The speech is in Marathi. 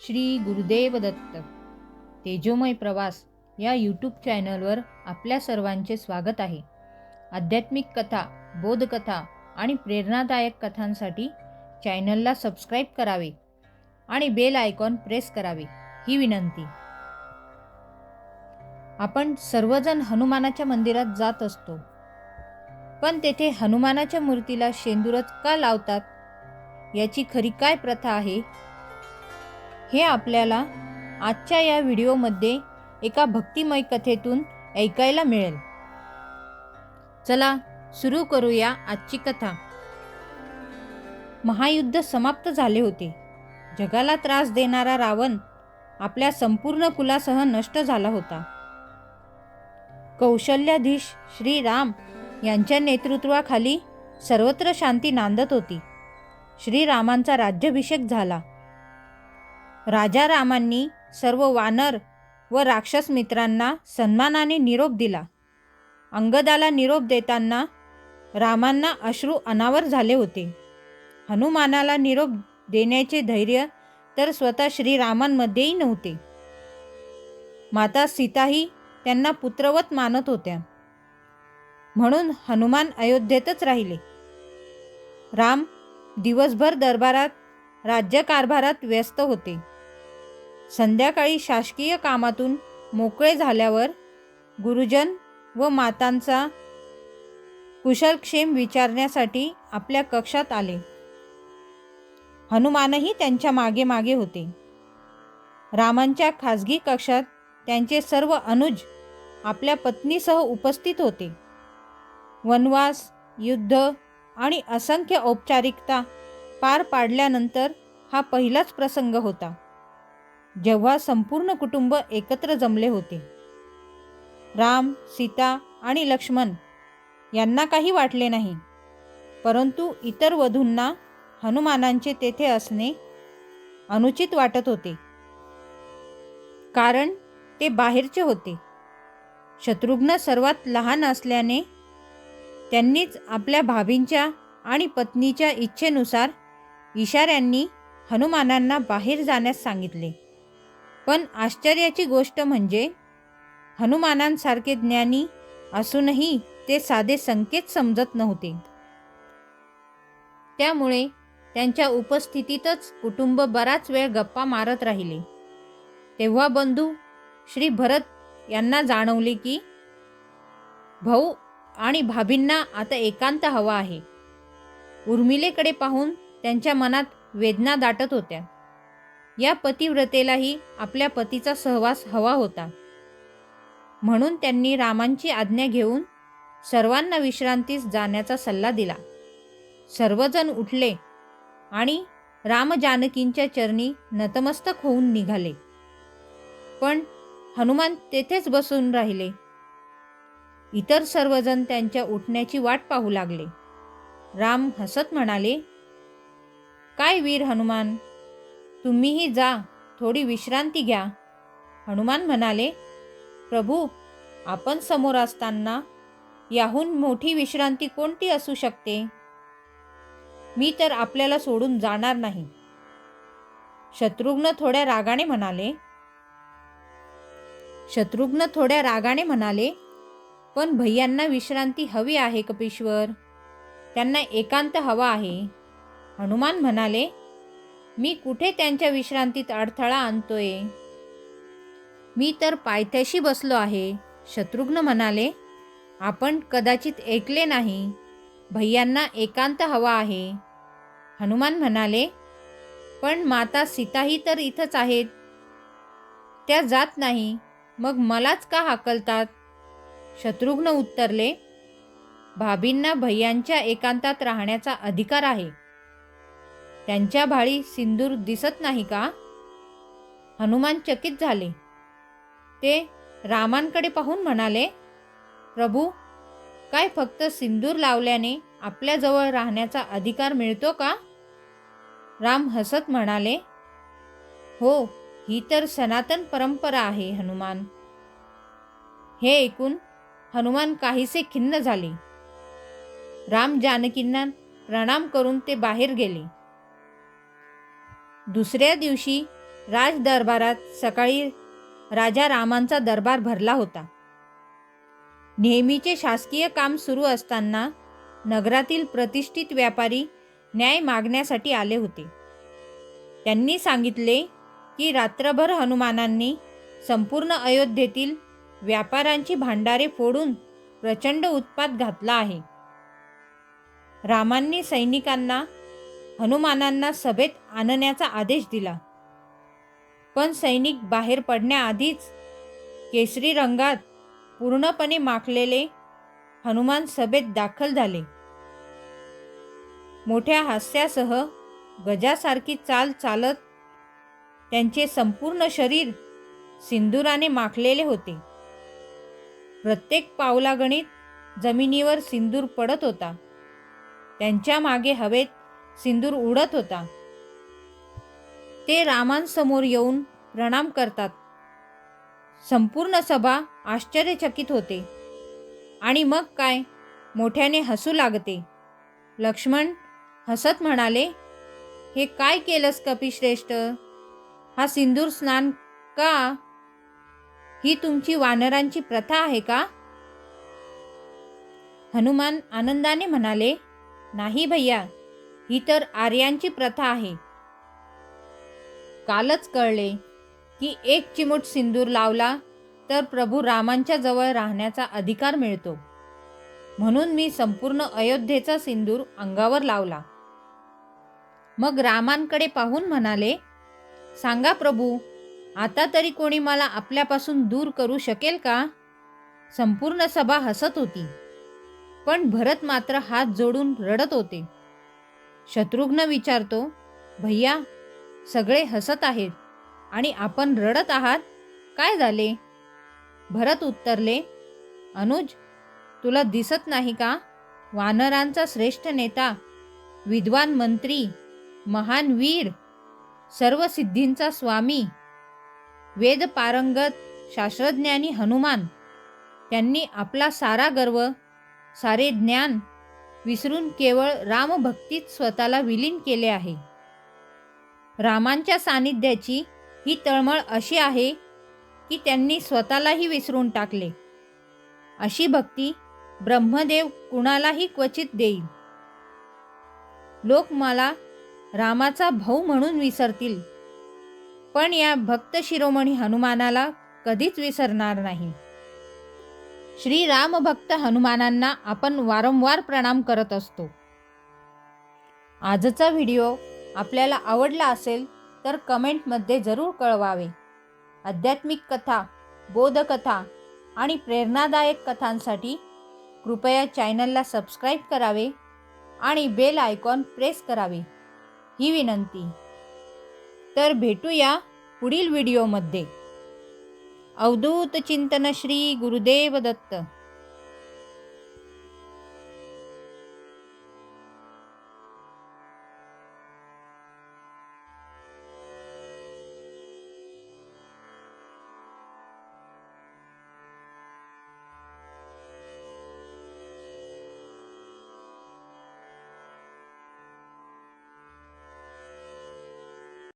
श्री गुरुदेव दत्त तेजोमय प्रवास या यूट्यूब चॅनलवर आपल्या सर्वांचे स्वागत आहे. आध्यात्मिक कथा, बोधकथा आणि प्रेरणादायक कथांसाठी चॅनलला सबस्क्राईब करावे आणि बेल आयकॉन प्रेस करावे ही विनंती. आपण सर्वजण हनुमानाच्या मंदिरात जात असतो, पण तेथे हनुमानाच्या मूर्तीला शेंदूरच का लावतात? याची खरी काय प्रथा आहे हे आपल्याला आजच्या या व्हिडिओमध्ये एका भक्तिमय कथेतून ऐकायला मिळेल. चला सुरू करूया आजची कथा. महायुद्ध समाप्त झाले होते. जगाला त्रास देणारा रावण आपल्या संपूर्ण कुलासह नष्ट झाला होता. कौशल्याधीश श्री राम यांच्या नेतृत्वाखाली सर्वत्र शांती नांदत होती. श्रीरामांचा राज्याभिषेक झाला. राजा रामांनी सर्व वानर व राक्षस मित्रांना सन्मानाने निरोप दिला. अंगदाला निरोप देताना रामांना अश्रू अनावर झाले होते. हनुमानाला निरोप देण्याचे धैर्य तर स्वतः श्रीरामांमध्येही नव्हते. माता सीताही त्यांना पुत्रवत मानत होत्या. म्हणून हनुमान अयोध्येतच राहिले. राम दिवसभर दरबारात राज्यकारभारात व्यस्त होते. संध्याकाळी शासकीय कामातून मोकळे झाल्यावर गुरुजन व मातांचा कुशलक्षेम विचारण्यासाठी आपल्या कक्षात आले. हनुमानही त्यांच्या मागे मागे होते. रामांच्या खाजगी कक्षात त्यांचे सर्व अनुज आपल्या पत्नीसह उपस्थित होते. वनवास, युद्ध आणि असंख्य औपचारिकता पार पाडल्यानंतर हा पहिलाच प्रसंग होता जेव्हा संपूर्ण कुटुंब एकत्र जमले होते. राम, सीता आणि लक्ष्मण यांना काही वाटले नाही, परंतु इतर वधूंना हनुमानांचे तेथे असणे अनुचित वाटत होते, कारण ते बाहेरचे होते. शत्रुघ्न सर्वात लहान असल्याने त्यांनीच आपल्या भाभींच्या आणि पत्नीच्या इच्छेनुसार इशाऱ्यांनी हनुमानांना बाहेर जाण्यास सांगितले. पण आश्चर्याची गोष्ट म्हणजे हनुमानांसारखे ज्ञानी असूनही ते साधे संकेत समजत नव्हते. त्यामुळे त्यांच्या उपस्थितीतच कुटुंब बराच वेळ गप्पा मारत राहिले. तेव्हा बंधू श्री भरत यांना जाणवले की भाऊ आणि भाभींना आता एकांत हवा आहे. उर्मिलेकडे पाहून त्यांच्या मनात वेदना दाटत होत्या. या पतिव्रतेलाही आपल्या पतीचा सहवास हवा होता. म्हणून त्यांनी रामांची आज्ञा घेऊन सर्वांना विश्रांतीस जाण्याचा सल्ला दिला. सर्वजण उठले आणि राम जानकींच्या चरणी नतमस्तक होऊन निघाले. पण हनुमान तेथेच बसून राहिले. इतर सर्वजण त्यांच्या उठण्याची वाट पाहू लागले. राम हसत म्हणाले, काय वीर हनुमान, तुम्हीही जा, थोडी विश्रांती घ्या. हनुमान म्हणाले, प्रभू, आपण समोर असताना याहून मोठी विश्रांती कोणती असू शकते? मी तर आपल्याला सोडून जाणार नाही. शत्रुघ्न थोड्या रागाने म्हणाले, पण भैयांना विश्रांती हवी आहे कपीश्वर, त्यांना एकांत हवा आहे. हनुमान म्हणाले, मी कुठे त्यांच्या विश्रांतीत अडथळा आणतोय? मी तर पायथ्याशी बसलो आहे. शत्रुघ्न म्हणाले, आपण कदाचित ऐकले नाही, भैयांना एकांत हवा आहे. हनुमान म्हणाले, पण माता सीताही तर इथंच आहेत, त्या जात नाही, मग मलाच का हाकलतात? शत्रुघ्न उत्तरले, भाभींना भैयांच्या एकांतात राहण्याचा अधिकार आहे. त्यांच्या भाळी सिंदूर दिसत नाही का? हनुमान चकित झाले. ते रामांकडे पाहून म्हणाले, प्रभू, काय फक्त सिंदूर लावल्याने आपल्याजवळ राहण्याचा अधिकार मिळतो का? राम हसत म्हणाले, हो, ही तर सनातन परंपरा आहे हनुमान. हे ऐकून हनुमान काहीसे खिन्न झाले. राम जानकींना प्रणाम करून ते बाहेर गेले. दुसऱ्या दिवशी राजदरबारात सकाळी राजा रामांचा दरबार भरला होता. नेहमीचे शासकीय काम सुरू असताना नगरातील प्रतिष्ठित व्यापारी न्याय मागण्यासाठी आले होते. त्यांनी सांगितले की रात्रभर हनुमानांनी संपूर्ण अयोध्येतील व्यापाऱ्यांची भांडारे फोडून प्रचंड उत्पात घातला आहे. रामांनी सैनिकांना हनुमानांना सभेत आणण्याचा आदेश दिला. पण सैनिक बाहेर पडण्याआधीच केसरी रंगात पूर्णपणे माखलेले हनुमान सभेत दाखल झाले. मोठ्या हास्यासह गजासारखी चाल चालत त्यांचे संपूर्ण शरीर सिंदुराने माखलेले होते. प्रत्येक पावलागणित जमिनीवर सिंदूर पडत होता. त्यांच्या मागे हवेत सिंदूर उडत होता. ते रामांसमोर येऊन प्रणाम करतात. संपूर्ण सभा आश्चर्यचकित होते आणि मग काय मोठ्याने हसू लागते. लक्ष्मण हसत म्हणाले, हे काय केलंस कपिश्रेष्ठ? हा सिंदूर स्नान का? ही तुमची वानरांची प्रथा आहे का? हनुमान आनंदाने म्हणाले, नाही भैया, ही तर आर्यांची प्रथा आहे. कालच कळले की एक चिमूट सिंदूर लावला तर प्रभू रामांच्या जवळ राहण्याचा अधिकार मिळतो. म्हणून मी संपूर्ण अयोध्येचा सिंदूर अंगावर लावला. मग रामांकडे पाहून म्हणाले, सांगा प्रभू, आता तरी कोणी मला आपल्यापासून दूर करू शकेल का? संपूर्ण सभा हसत होती, पण भरत मात्र हात जोडून रडत होते. शत्रुघ्न विचारतो, भैया, सगळे हसत आहेत आणि आपण रडत आहात, काय झाले? भरत उत्तरले, अनुज, तुला दिसत नाही का? वानरांचा श्रेष्ठ नेता, विद्वान मंत्री, महान वीर, सर्व सिद्धींचा स्वामी, वेद पारंगत शास्त्रज्ञानी हनुमान, त्यांनी आपला सारा गर्व, सारे ज्ञान विसरून केवळ रामभक्तीत स्वतःला विलीन केले आहे. रामांच्या सानिध्याची ही तळमळ अशी आहे की त्यांनी स्वतःलाही विसरून टाकले. अशी भक्ती ब्रह्मदेव कुणालाही क्वचित देईल. लोक मला रामाचा भाऊ म्हणून विसरतील, पण या भक्त शिरोमणी हनुमानाला कधीच विसरणार नाही. श्री रामभक्त हनुमानांना आपण वारंवार प्रणाम करत असतो. आजचा व्हिडिओ आपल्याला आवडला असेल तर कमेंटमध्ये जरूर कळवावे. आध्यात्मिक कथा, बोधकथा आणि प्रेरणादायक कथांसाठी कृपया चॅनलला सबस्क्राईब करावे आणि बेल आयकॉन प्रेस करावे, ही विनंती. तर भेटूया पुढील व्हिडिओमध्ये. अवधूत चिंतन श्री गुरुदेव दत्त.